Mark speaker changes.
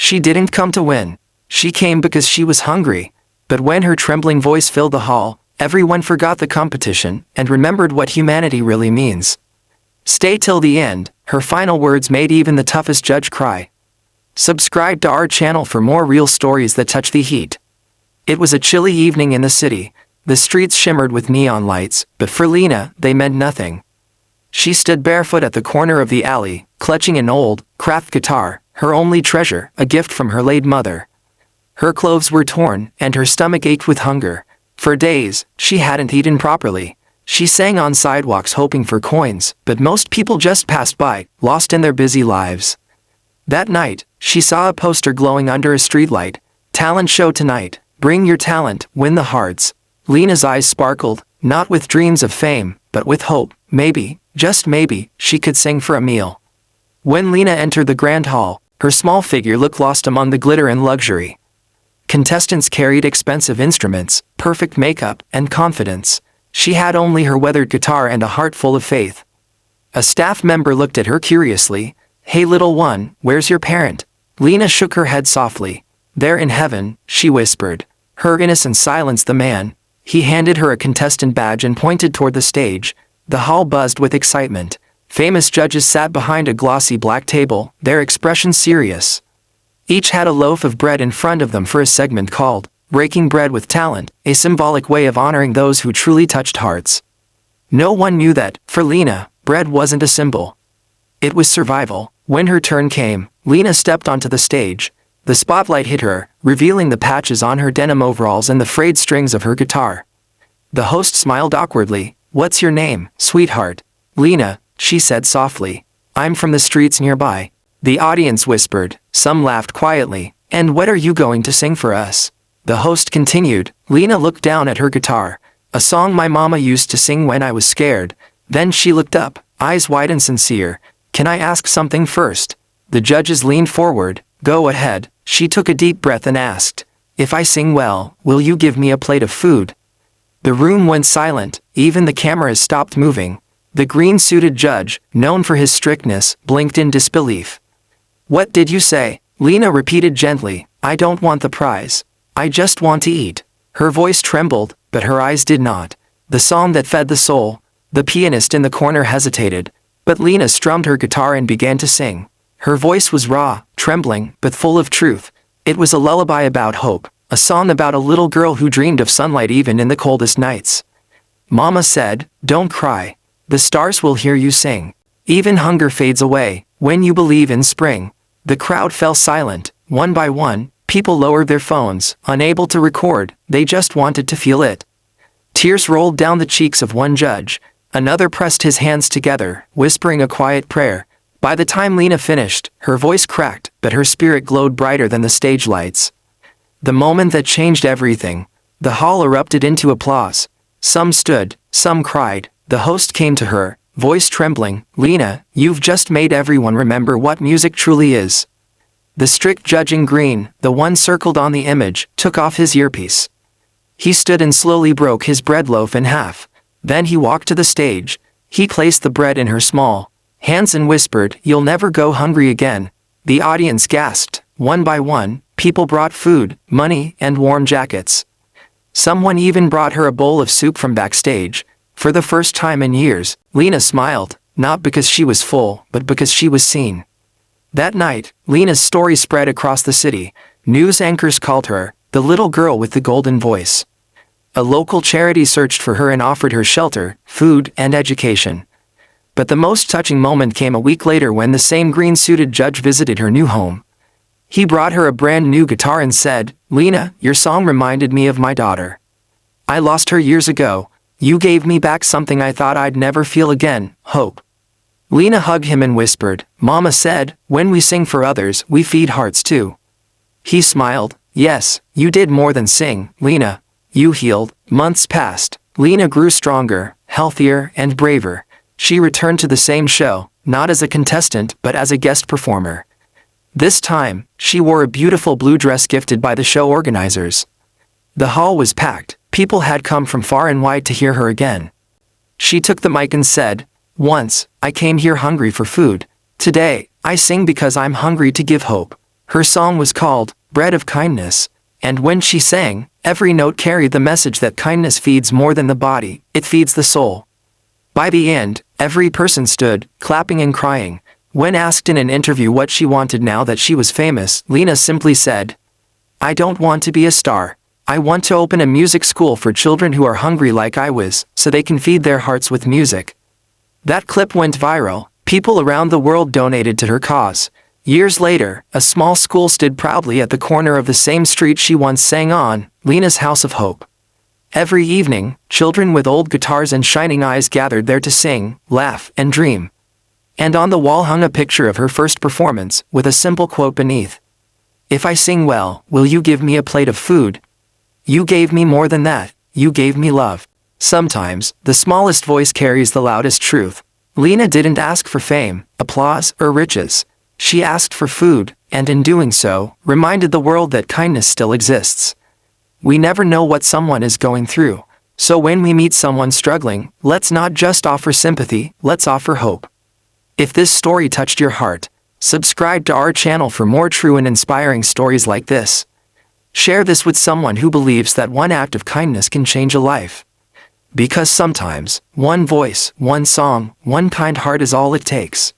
Speaker 1: She didn't come to win. She came because she was hungry. But when her trembling voice filled the hall, everyone forgot the competition and remembered what humanity really means. Stay till the end, her final words made even the toughest judge cry. Subscribe to our channel for more real stories that touch the heat. It was a chilly evening in the city. The streets shimmered with neon lights, but for Lena, they meant nothing. She stood barefoot at the corner of the alley, clutching an old, craft guitar, her only treasure, a gift from her late mother. Her clothes were torn, and her stomach ached with hunger. For days, she hadn't eaten properly. She sang on sidewalks hoping for coins, but most people just passed by, lost in their busy lives. That night, she saw a poster glowing under a streetlight. Talent show tonight. Bring your talent, win the hearts. Lena's eyes sparkled, not with dreams of fame, but with hope. Maybe, just maybe, she could sing for a meal. When Lena entered the grand hall, her small figure looked lost among the glitter and luxury. Contestants carried expensive instruments, perfect makeup, and confidence. She had only her weathered guitar and a heart full of faith. A staff member looked at her curiously. "Hey little one, where's your parent?" Lena shook her head softly. "They're in heaven," she whispered. Her innocence silenced the man. He handed her a contestant badge and pointed toward the stage. The hall buzzed with excitement. Famous judges sat behind a glossy black table, their expressions serious. Each had a loaf of bread in front of them for a segment called Breaking Bread with Talent, a symbolic way of honoring those who truly touched hearts. No one knew that, for Lena, bread wasn't a symbol. It was survival. When her turn came, Lena stepped onto the stage. The spotlight hit her, revealing the patches on her denim overalls and the frayed strings of her guitar. The host smiled awkwardly. "What's your name, sweetheart?" "Lena," she said softly. "I'm from the streets nearby." The audience whispered, some laughed quietly. "And what are you going to sing for us?" The host continued. Lena looked down at her guitar. "A song my mama used to sing when I was scared." Then she looked up, eyes wide and sincere. "Can I ask something first?" The judges leaned forward. "Go ahead." She took a deep breath and asked, "If I sing well, will you give me a plate of food?" The room went silent, even the cameras stopped moving. The green-suited judge, known for his strictness, blinked in disbelief. "What did you say?" Lena repeated gently. "I don't want the prize. I just want to eat." Her voice trembled, but her eyes did not. The song that fed the soul. The pianist in the corner hesitated, but Lena strummed her guitar and began to sing. Her voice was raw, trembling, but full of truth. It was a lullaby about hope, a song about a little girl who dreamed of sunlight even in the coldest nights. Mama said, "Don't cry. The stars will hear you sing. Even hunger fades away when you believe in spring." The crowd fell silent. One by one, people lowered their phones, unable to record, they just wanted to feel it. Tears rolled down the cheeks of one judge. Another pressed his hands together, whispering a quiet prayer. By the time Lena finished, her voice cracked, but her spirit glowed brighter than the stage lights. The moment that changed everything. The hall erupted into applause. Some stood, some cried. The host came to her, voice trembling. "Lena, you've just made everyone remember what music truly is." The strict judge in green, the one circled on the image, took off his earpiece. He stood and slowly broke his bread loaf in half. Then he walked to the stage. He placed the bread in her small hands and whispered, "You'll never go hungry again." The audience gasped. One by one, people brought food, money, and warm jackets. Someone even brought her a bowl of soup from backstage. For the first time in years, Lena smiled, not because she was full, but because she was seen. That night, Lena's story spread across the city. News anchors called her the little girl with the golden voice. A local charity searched for her and offered her shelter, food, and education. But the most touching moment came a week later when the same green-suited judge visited her new home. He brought her a brand new guitar and said, "Lena, your song reminded me of my daughter. I lost her years ago. You gave me back something I thought I'd never feel again, hope." Lena hugged him and whispered, "Mama said, when we sing for others, we feed hearts too." He smiled. "Yes, you did more than sing, Lena. You healed." Months passed. Lena grew stronger, healthier, and braver. She returned to the same show, not as a contestant but as a guest performer. This time, she wore a beautiful blue dress gifted by the show organizers. The hall was packed. People had come from far and wide to hear her again. She took the mic and said, "Once, I came here hungry for food. Today, I sing because I'm hungry to give hope." Her song was called Bread of Kindness, and when she sang, every note carried the message that kindness feeds more than the body, it feeds the soul. By the end, every person stood, clapping and crying. When asked in an interview what she wanted now that she was famous, Lena simply said, "I don't want to be a star. I want to open a music school for children who are hungry like I was, so they can feed their hearts with music." That clip went viral. People around the world donated to her cause. Years later, a small school stood proudly at the corner of the same street she once sang on, Lena's House of Hope. Every evening, children with old guitars and shining eyes gathered there to sing, laugh, and dream. And on the wall hung a picture of her first performance, with a simple quote beneath. "If I sing well, will you give me a plate of food? You gave me more than that, you gave me love." Sometimes, the smallest voice carries the loudest truth. Lena didn't ask for fame, applause, or riches. She asked for food, and in doing so, reminded the world that kindness still exists. We never know what someone is going through, so when we meet someone struggling, let's not just offer sympathy, let's offer hope. If this story touched your heart, subscribe to our channel for more true and inspiring stories like this. Share this with someone who believes that one act of kindness can change a life. Because sometimes, one voice, one song, one kind heart is all it takes.